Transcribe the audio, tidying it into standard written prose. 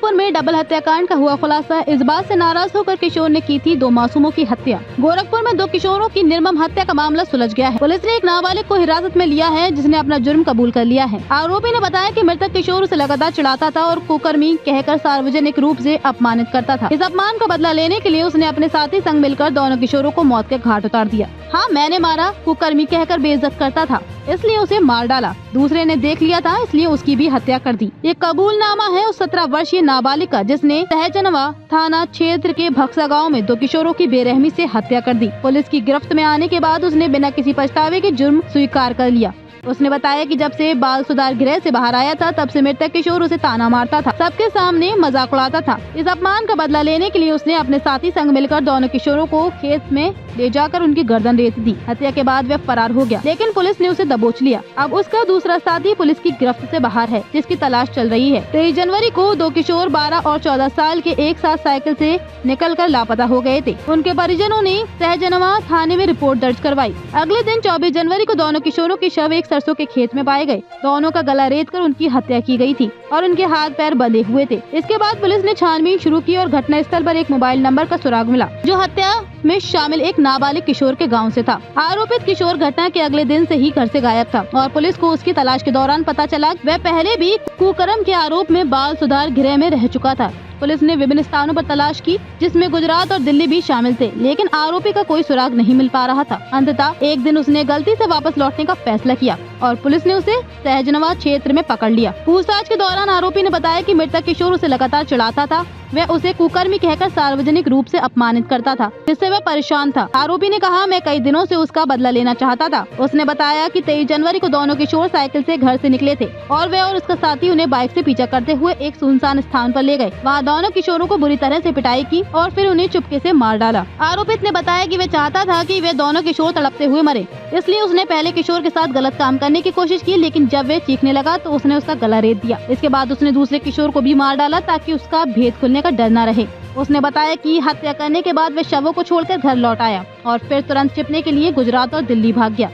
गोरखपुर में डबल हत्याकांड का हुआ खुलासा। इस बात से नाराज होकर किशोर ने की थी 2 मासूमों की हत्या। गोरखपुर में 2 किशोरों की निर्मम हत्या का मामला सुलझ गया है। पुलिस ने एक नाबालिग को हिरासत में लिया है, जिसने अपना जुर्म कबूल कर लिया है। आरोपी ने बताया कि मृतक किशोर उसे लगातार चिढ़ाता था और कुकर्मी कहकर सार्वजनिक रूप से अपमानित करता था। इस अपमान का बदला लेने के लिए उसने अपने साथी संग मिलकर दोनों किशोरों को मौत के घाट उतार दिया। हाँ, मैंने मारा, कुकर्मी कहकर बेइज्जत करता था, इसलिए उसे मार डाला। दूसरे ने देख लिया था, इसलिए उसकी भी हत्या कर दी। ये कबूलनामा है उस 17 वर्षीय नाबालिग का, जिसने सहजनवा थाना क्षेत्र के भक्सा गांव में 2 किशोरों की बेरहमी से हत्या कर दी। पुलिस की गिरफ्त में आने के बाद उसने बिना किसी पछतावे के जुर्म स्वीकार कर लिया। उसने बताया कि जब से बाल सुधार गृह से बाहर आया था, तब से मृतक किशोर उसे ताना मारता था, सबके सामने मजाक उड़ाता था। इस अपमान का बदला लेने के लिए उसने अपने साथी संग मिलकर दोनों किशोरों को खेत में ले जाकर उनकी गर्दन रेत दी। हत्या के बाद वह फरार हो गया, लेकिन पुलिस ने उसे दबोच लिया। अब उसका दूसरा साथी पुलिस की गिरफ्त से बाहर है, जिसकी तलाश चल रही है। 23 जनवरी को 2 किशोर 12 और 14 साल के एक साथ साइकिल से निकलकर लापता हो गए थे। उनके परिजनों ने सहजनवा थाने में रिपोर्ट दर्ज करवाई। अगले दिन 24 जनवरी को दोनों किशोरों के शव एक सरसों के खेत में पाए गए। दोनों का गला रेत कर उनकी हत्या की गई थी और उनके हाथ पैर बंधे हुए थे। इसके बाद पुलिस ने छानबीन शुरू की और घटना स्थल पर एक मोबाइल नंबर का सुराग मिला, जो हत्या में शामिल एक नाबालिग किशोर के गांव से था। आरोपित किशोर घटना के अगले दिन से ही घर से गायब था और पुलिस को उसकी तलाश के दौरान पता चला वह पहले भी कुकर्म के आरोप में बाल सुधार गृह में रह चुका था। पुलिस ने विभिन्न स्थानों पर तलाश की, जिसमें गुजरात और दिल्ली भी शामिल थे, लेकिन आरोपी का कोई सुराग नहीं मिल पा रहा था। अंततः एक दिन उसने गलती से वापस लौटने का फैसला किया और पुलिस ने उसे सहजनवा क्षेत्र में पकड़ लिया। पूछताछ के दौरान आरोपी ने बताया कि मृतक किशोर उसे लगातार चिढ़ाता था, वह उसे कुकर्मी कहकर सार्वजनिक रूप से अपमानित करता था, जिससे वह परेशान था। आरोपी ने कहा, मैं कई दिनों से उसका बदला लेना चाहता था। उसने बताया कि 23 जनवरी को दोनों किशोर साइकिल से घर से निकले थे और वह और उसका साथी उन्हें बाइक से पीछा करते हुए एक सुनसान स्थान पर ले गए। वहाँ दोनों किशोरों को बुरी तरह से पिटाई की और फिर उन्हें चुपके से मार डाला। आरोपित ने बताया कि वह चाहता था कि वे दोनों किशोर तड़पते हुए मरे, इसलिए उसने पहले किशोर के साथ गलत काम करने की कोशिश की, लेकिन जब वे चीखने लगा तो उसने उसका गला रेत दिया। इसके बाद उसने दूसरे किशोर को भी मार डाला ताकि उसका भेद खुलने का डर न रहे। उसने बताया कि हत्या करने के बाद वह शवों को छोड़कर घर लौट आया और फिर तुरंत छिपने के लिए गुजरात और दिल्ली भाग गया।